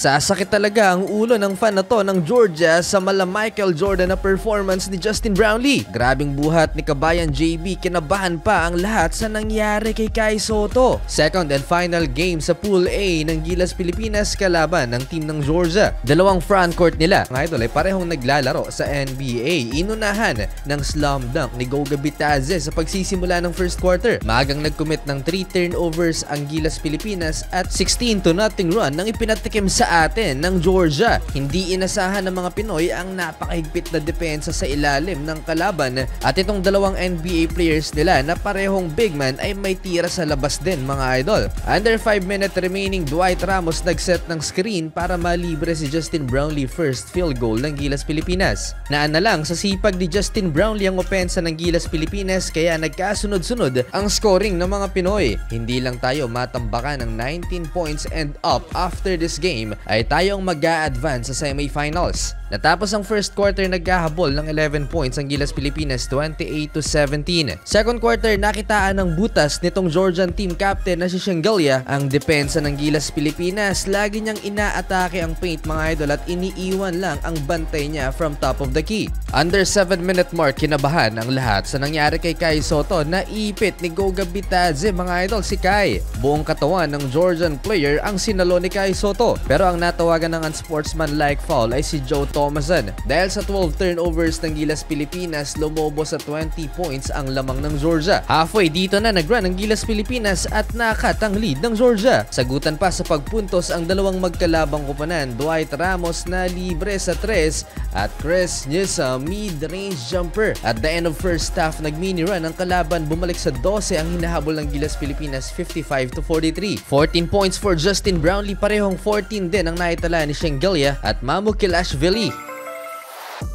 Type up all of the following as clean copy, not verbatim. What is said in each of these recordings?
Sasakit talaga ang ulo ng fan na to ng Georgia sa mala Michael Jordan na performance ni Justin Brownlee. Grabing buhat ni kabayan JB, kinabahan pa ang lahat sa nangyari kay Kai Sotto. Second and final game sa Pool A ng Gilas Pilipinas kalaban ng team ng Georgia. Dalawang frontcourt nila, mga idol, ay parehong naglalaro sa NBA. Inunahan ng slam dunk ni Goga Bitadze sa pagsisimula ng first quarter. Maagang nag-commit ng 3 turnovers ang Gilas Pilipinas at 16-0 run nang ipinatikim sa atin ng Georgia. Hindi inasahan ng mga Pinoy ang napakahigpit na depensa sa ilalim ng kalaban at itong dalawang NBA players nila na parehong big man ay may tira sa labas din, mga idol. Under 5 minutes remaining, Dwight Ramos nagset ng screen para malibre si Justin Brownlee first field goal ng Gilas Pilipinas. Naan na lang sa sipag ni Justin Brownlee ang opensa ng Gilas Pilipinas kaya nagkasunod-sunod ang scoring ng mga Pinoy. Hindi lang tayo matambakan ng 19 points and up after this game ay tayong mag-a-advance sa semifinals. Natapos ang first quarter, nagkahabol ng 11 points ang Gilas Pilipinas 28-17. Second quarter, nakitaan ng butas nitong Georgian team captain na si Shengelia. Ang depensa ng Gilas Pilipinas, lagi niyang inaatake ang paint, mga idol, at iniiwan lang ang bantay niya from top of the key. Under 7-minute mark, kinabahan ang lahat sa nangyari kay Kai Sotto. Naipit ni Goga Bitadze, mga idol, si Kai. Buong katawan ng Georgian player ang sinalo ni Kai Sotto. Pero ang natawagan ng unsportsmanlike foul ay si Joe Thomason. Dahil sa 12 turnovers ng Gilas Pilipinas, lumobo sa 20 points ang lamang ng Georgia. Halfway dito na nag-run ang Gilas Pilipinas at nakat ang lead ng Georgia. Sagutan pa sa pagpuntos ang dalawang magkalabang kupanan, Dwight Ramos na libre sa 3 at Chris Newsom mid-range jumper. At the end of first half, nag-mini run ang kalaban, bumalik sa 12 ang hinahabol ng Gilas Pilipinas 55-43. 14 points for Justin Brownlee, parehong 14 din ang naitala ni Shengelia at Mamu Kilashvili.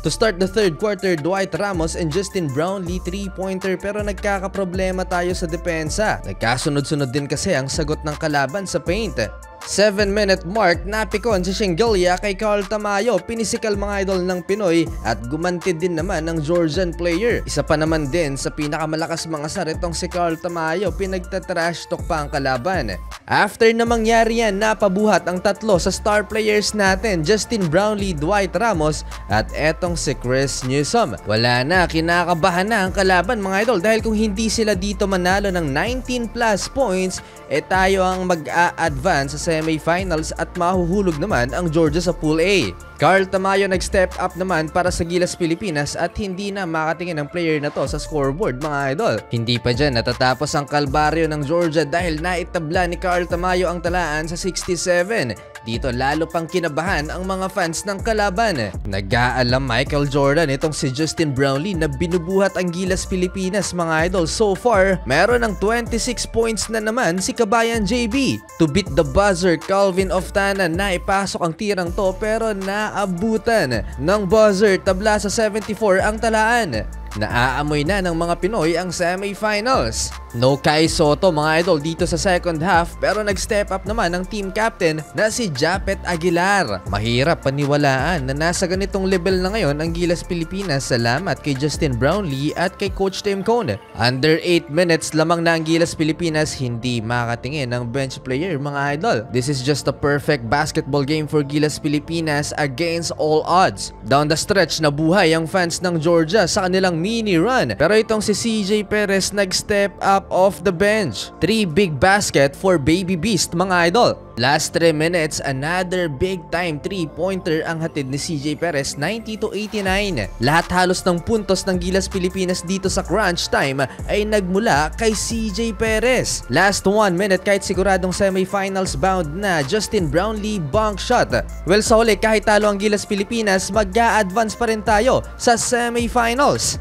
To start the third quarter, Dwight Ramos and Justin Brownlee 3-pointer, pero nagkakaproblema tayo sa depensa. Nagkasunod-sunod din kasi ang sagot ng kalaban sa paint. 7-minute mark, napikon si Shengelia kay Carl Tamayo, pinisikal, mga idol, ng Pinoy at gumanti din naman ng Georgian player. Isa pa naman din sa pinakamalakas mga saritong si Carl Tamayo, pinagtatrash talk pa ang kalaban. After na mangyari yan, napabuhat ang tatlo sa star players natin, Justin Brownlee, Dwight Ramos at etong si Chris Newsom. Wala na, kinakabahan na ang kalaban, mga idol, dahil kung hindi sila dito manalo ng 19 plus points, tayo ang mag-a-advance sa semifinals at mahuhulog naman ang Georgia sa Pool A. Carl Tamayo nag-step up naman para sa Gilas Pilipinas at hindi na makatingin ang player na to sa scoreboard, mga idol. Hindi pa dyan natatapos ang kalbaryo ng Georgia dahil naitabla ni Carl Tamayo ang talaan sa 67. Dito lalo pang kinabahan ang mga fans ng kalaban. Nag-aalam Michael Jordan itong si Justin Brownlee na binubuhat ang Gilas Pilipinas, mga idol. So far, meron ng 26 points na naman si kabayan JB. To beat the buzzer, Calvin Oftana na ipasok ang tirang to pero naabutan ng buzzer. Tabla sa 74 ang talaan. Naaamoy na ng mga Pinoy ang semifinals. No Kai Sotto, mga idol, dito sa second half, pero nag-step up naman ang team captain na si Japet Aguilar. Mahirap paniwalaan na nasa ganitong level na ngayon ang Gilas Pilipinas, salamat kay Justin Brownlee at kay Coach Tim Cone. Under 8 minutes lamang na ang Gilas Pilipinas, hindi makatingin ng bench player, mga idol. This is just a perfect basketball game for Gilas Pilipinas against all odds. Down the stretch, nabuhay ang fans ng Georgia sa kanilang mini run, pero itong si CJ Perez nag-step up off the bench. 3 big basket for Baby Beast, mga idol. Last 3 minutes, another big time 3-pointer ang hatid ni CJ Perez, 90-89. Lahat halos ng puntos ng Gilas Pilipinas dito sa crunch time ay nagmula kay CJ Perez. Last 1 minute, kahit siguradong semifinals bound na, Justin Brownlee bank shot. Well, sa huli, kahit talo ang Gilas Pilipinas, mag-a-advance pa rin tayo sa semifinals.